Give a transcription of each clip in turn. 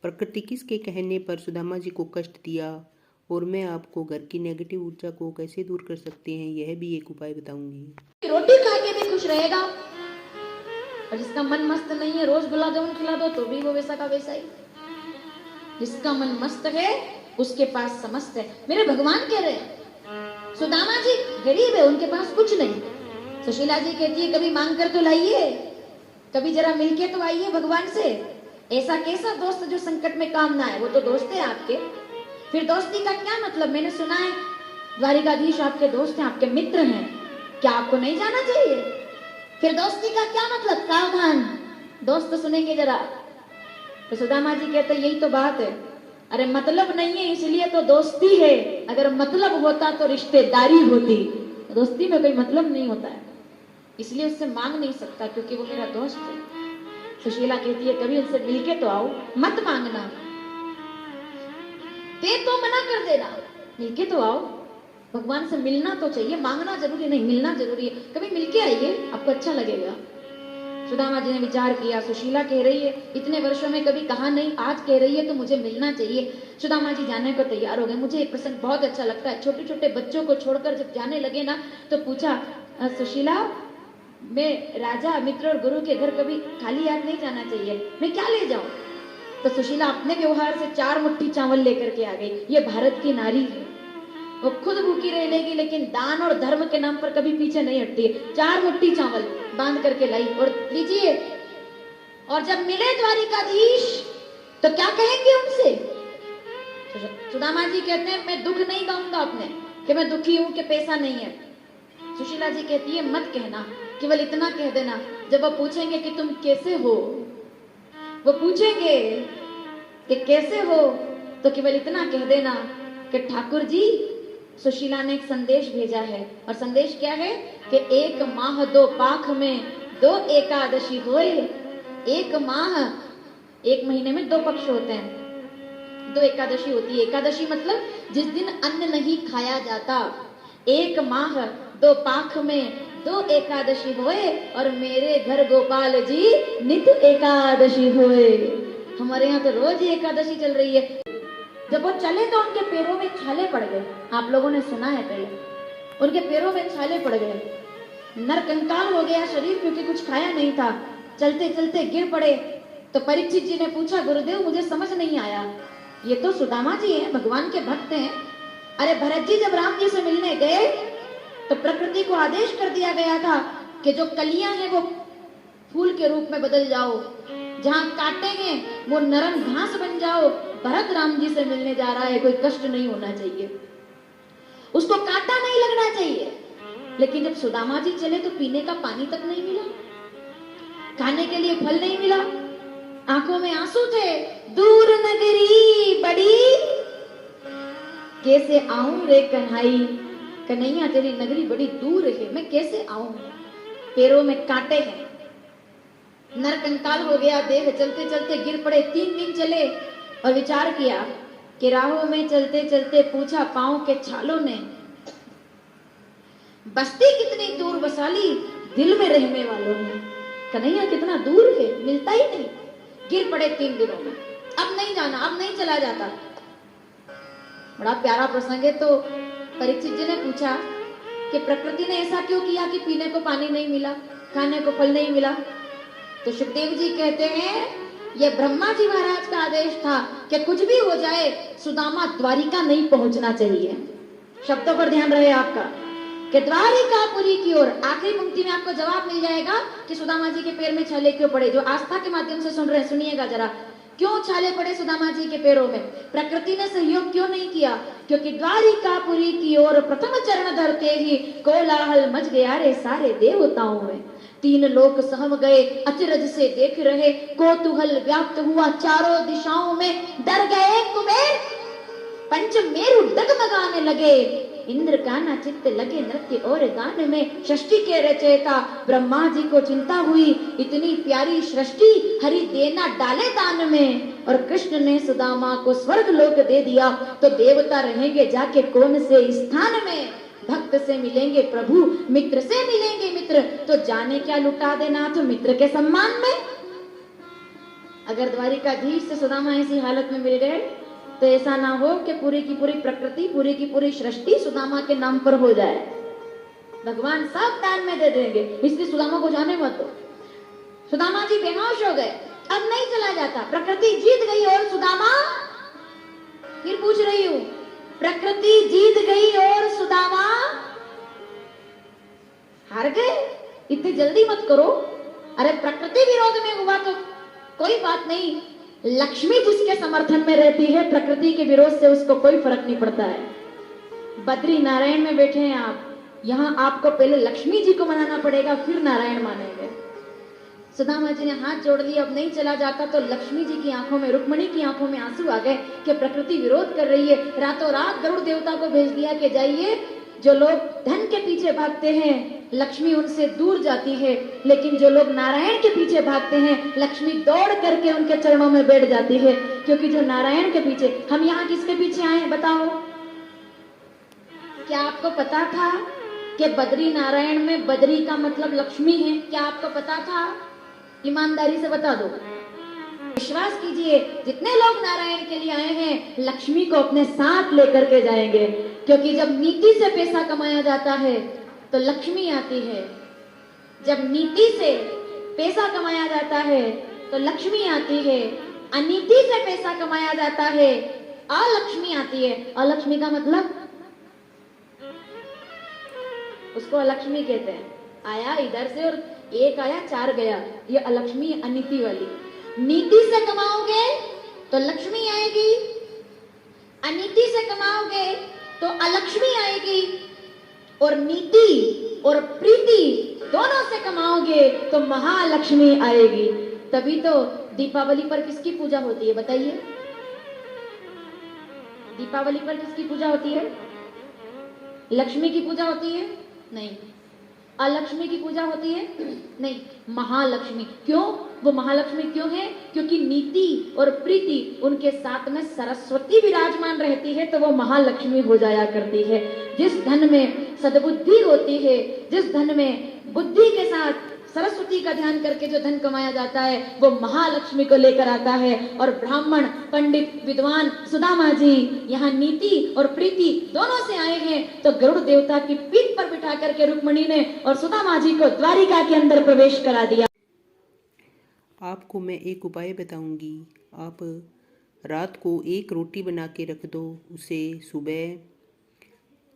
प्रकृति किसके कहने पर सुदामा जी को कष्ट दिया और मैं आपको घर की नेगेटिव ऊर्जा को कैसे दूर कर सकते हैं यह भी एक उपाय बताऊंगी। रोटी खा के भी खुश रहेगा और जिसका मन मस्त नहीं है रोज गुलाब जामुन खिला दो तो भी वो वैसा का वैसा ही। जिसका मन मस्त है उसके पास समस्त है। मेरे भगवान कह रहे हैं सुदामा जी गरीब है, उनके पास कुछ नहीं। सुशीला जी कहती है कभी मांग कर तो लाइए, कभी जरा मिलके तो आइए भगवान से। ऐसा कैसा दोस्त जो संकट में काम ना है, वो तो दोस्त है आपके। फिर दोस्ती का क्या मतलब? मैंने सुना है द्वारिकाधीश आपके दोस्त हैं, आपके मित्र हैं, क्या आपको नहीं जाना चाहिए? फिर दोस्ती का क्या मतलब? सावधान, दोस्त सुनेंगे जरा। तो सुदामा जी कहते यही तो बात है। अरे मतलब नहीं है इसलिए तो दोस्ती है, अगर मतलब होता तो रिश्तेदारी होती। दोस्ती में कोई मतलब नहीं होता है, इसलिए उससे मांग नहीं सकता क्योंकि वो मेरा दोस्त है। सुशीला कहती है कभी उनसे मिलके तो आओ, मत मांगना, दे तो मना कर देना, मिलके तो आओ। भगवान से मिलना तो चाहिए, मांगना जरूरी नहीं, मिलना जरूरी है। कभी मिलके आइए, आपको अच्छा लगेगा। सुदामा जी ने विचार किया, सुशीला कह रही है इतने वर्षों में कभी कहा नहीं, आज कह रही है तो मुझे मिलना चाहिए। सुदामा जी जाने को तैयार हो गए। मुझे एक प्रसंग बहुत अच्छा लगता है, छोटे छोटे बच्चों को छोड़कर जब जाने लगे ना तो पूछा सुशीला मैं राजा मित्र और गुरु के घर कभी खाली हाथ नहीं जाना चाहिए, मैं क्या ले जाऊं? तो सुशीला अपने व्यवहार से 4 मुट्ठी चावल लेकर के आ गई। ये भारत की नारी है, वो खुद भूखी रह लेगी लेकिन दान और धर्म के नाम पर कभी पीछे नहीं हटती। 4 मुट्ठी चावल बांध करके लाई और लीजिए। और जब मिले द्वारिकाधीश तो क्या कहेंगे उनसे? सुदामा जी कहते हैं मैं दुख नहीं गाऊंगा अपने कि मैं दुखी हूं कि पैसा नहीं है। सुशीला जी कहती है मत कहना, केवल इतना कह देना, जब वो पूछेंगे कि तुम कैसे हो, वो पूछेंगे कि कैसे हो, तो केवल इतना कह देना कि ठाकुर जी सुशीला ने एक संदेश भेजा है। और संदेश क्या है कि 1 माह 2 पाख में 2 एकादशी होए। 1 माह, 1 महीने में 2 पक्ष होते हैं, 2 एकादशी होती है। एकादशी मतलब जिस दिन अन्न नहीं खाया जाता। 1 माह 2 पाख में 2 एकादशी होए और मेरे घर गोपाल जी नित एकादशी होए। हमारे यहाँ तो रोज ही एकादशी चल रही है। जब वो चले तो उनके पैरों में छाले पड़ गए। आप लोगों ने सुना है पहले, उनके पैरों में छाले पड़ गए, नरकंकाल हो गया शरीर क्योंकि कुछ खाया नहीं था। चलते चलते गिर पड़े। तो परीक्षित जी ने पूछा गुरुदेव मुझे समझ नहीं आया, ये तो सुदामा जी हैं, भगवान के भक्त हैं। अरे भरत जी जब राम जी से मिलने गए तो प्रकृति को आदेश कर दिया गया था कि जो कलियां हैं वो फूल के रूप में बदल जाओ, जहां काटे हैं वो नरम घास बन जाओ। भरत राम जी से मिलने जा रहा है, कोई कष्ट नहीं होना चाहिए, उसको कांटा नहीं लगना चाहिए। लेकिन जब सुदामा जी चले तो पीने का पानी तक नहीं मिला, खाने के लिए फल नहीं मिला, आंखों में आंसू थे। दूर नगरी बड़ी कैसे आऊं रे कन्हाई, कन्हैया तेरी नगरी बड़ी दूर है, मैं कैसे आऊं? पैरों में कांटे हैं, नरकंकाल हो गया देह। चलते चलते गिर पड़े। 3 दिन चले और विचार किया कि राहों में चलते चलते पूछा पांव के छालों ने, बस्ती कितनी दूर बसा ली दिल में रहने वालों ने। कन्हैया कितना दूर है, मिलता ही नहीं। गिर पड़े 3 दिनों में, अब नहीं जाना, अब नहीं चला जाता। बड़ा प्यारा प्रसंग है। तो परीक्षित जी ने पूछा कि प्रकृति ने ऐसा क्यों किया कि पीने को पानी नहीं मिला, खाने को फल नहीं मिला? तो सुखदेव जी कहते हैं ये ब्रह्मा जी महाराज का आदेश था कि कुछ भी हो जाए सुदामा द्वारिका नहीं पहुंचना चाहिए। शब्दों पर ध्यान रहे आपका कि द्वारिकापुरी की ओर। आखिरी पंक्ति में आपको जवाब मिल जाएगा कि सुदामा जी के पैर में छाले क्यों पड़े। जो आस्था के माध्यम से सुन रहे हैं सुनिएगा जरा, क्यों छाले पड़े सुदामा जी के पैरों में? प्रकृति ने सहयोग क्यों नहीं किया? क्योंकि द्वारिकापुरी की ओर प्रथम चरण धरते ही कोलाहल मच गया रे सारे देवताओं में। 3 लोक सहम गए, अचरज से देख रहे, कौतूहल व्याप्त हुआ चारों दिशाओं में। डर गए कुबेर, पंच मेरु डगमगाने लगे, इंद्र का ना चित्त लगे नृत्य और गान में। सृष्टि के रचयिता ब्रह्मा जी को चिंता हुई, इतनी प्यारी सृष्टि हरि देना डाले दान में। और कृष्ण ने सुदामा को स्वर्ग लोक दे दिया, तो देवता रहेंगे जाके कौन से स्थान में? भक्त से मिलेंगे प्रभु, मित्र से मिलेंगे मित्र, तो जाने क्या लुटा देना तो मित्र के सम्मान में। अगर द्वारिकाधीश से सुदामा ऐसी हालत में मिल गए तो ऐसा ना हो कि पूरी की पूरी प्रकृति, पूरी की पूरी सृष्टि सुदामा के नाम पर हो जाए। भगवान सब दान में दे देंगे, इसलिए सुदामा को जाने मत दो। सुदामा जी बेहोश हो गए, अब नहीं चला जाता, प्रकृति जीत गई और सुदामा, फिर पूछ रही हूं, प्रकृति जीत गई और सुदामा हार गए? इतनी जल्दी मत करो। अरे प्रकृति विरोध में हुआ तो कोई बात नहीं, लक्ष्मी जिसके समर्थन में रहती है, प्रकृति के विरोध से उसको कोई फर्क नहीं पड़ता है। बद्री नारायण में बैठे हैं आप, यहां आपको पहले लक्ष्मी जी को मनाना पड़ेगा, फिर नारायण मानेंगे। सुदामा जी ने हाथ जोड़ लिया, अब नहीं चला जाता तो लक्ष्मी जी की आंखों में, रुक्मणी की आंखों में आंसू आ गए कि प्रकृति विरोध कर रही है। रातों रात गरुड़ देवता को भेज दिया कि जाइए, जो लोग धन के पीछे भागते हैं लक्ष्मी उनसे दूर जाती है, लेकिन जो लोग नारायण के पीछे भागते हैं लक्ष्मी दौड़ करके उनके चरणों में बैठ जाती है। क्योंकि जो नारायण के पीछे, हम यहाँ किसके पीछे आए हैं बताओ? क्या आपको पता था कि बद्री नारायण में बद्री का मतलब लक्ष्मी है? क्या आपको पता था? ईमानदारी से बता दो। विश्वास कीजिए, जितने लोग नारायण के लिए आए हैं लक्ष्मी को अपने साथ लेकर के जाएंगे। क्योंकि जब नीति से पैसा कमाया जाता है तो लक्ष्मी आती है, जब नीति से पैसा कमाया जाता है तो लक्ष्मी आती है, अनीति से पैसा कमाया जाता है अलक्ष्मी आती है। अलक्ष्मी का मतलब, उसको अलक्ष्मी कहते हैं। आया इधर से और एक आया चार गया, ये अलक्ष्मी, अनीति वाली। नीति से कमाओगे तो लक्ष्मी आएगी, अनीति से कमाओगे तो अलक्ष्मी आएगी, और नीति और प्रीति दोनों से कमाओगे तो महालक्ष्मी आएगी। तभी तो दीपावली पर किसकी पूजा होती है बताइए? दीपावली पर किसकी पूजा होती है? लक्ष्मी की पूजा होती है? नहीं। अलक्ष्मी की पूजा होती है? नहीं, महालक्ष्मी। क्यों? वो महालक्ष्मी क्यों है? क्योंकि नीति और प्रीति उनके साथ में सरस्वती विराजमान रहती है, तो वो महालक्ष्मी हो जाया करती है। जिस धन में सद्बुद्धि होती है, जिस धन में बुद्धि के साथ सरस्वती का ध्यान करके जो धन कमाया जाता है, वो महालक्ष्मी को लेकर आता है। और ब्राह्मण, पंडित, विद्वान सुदामा जी यहाँ नीति और प्रीति दोनों से आए हैं, तो गरुड़ देवता की पीठ पर बिठा करके रुक्मणी ने और सुदामा जी को द्वारिका के अंदर प्रवेश करा दिया। आपको मैं एक उपाय बताऊंगी। आप रात को एक रोटी बना के रख दो, उसे सुबह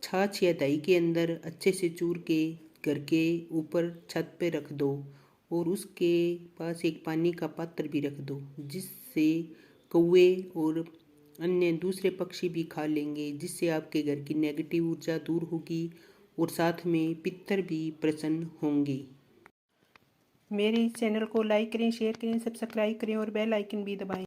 छाछ या दही के अंदर अच्छे से चूर के घर के ऊपर छत पे रख दो, और उसके पास एक पानी का पात्र भी रख दो, जिससे कौवे और अन्य दूसरे पक्षी भी खा लेंगे, जिससे आपके घर की नेगेटिव ऊर्जा दूर होगी और साथ में पितर भी प्रसन्न होंगे। मेरे इस चैनल को लाइक करें, शेयर करें, सब्सक्राइब करें और बेल आइकन भी दबाएं।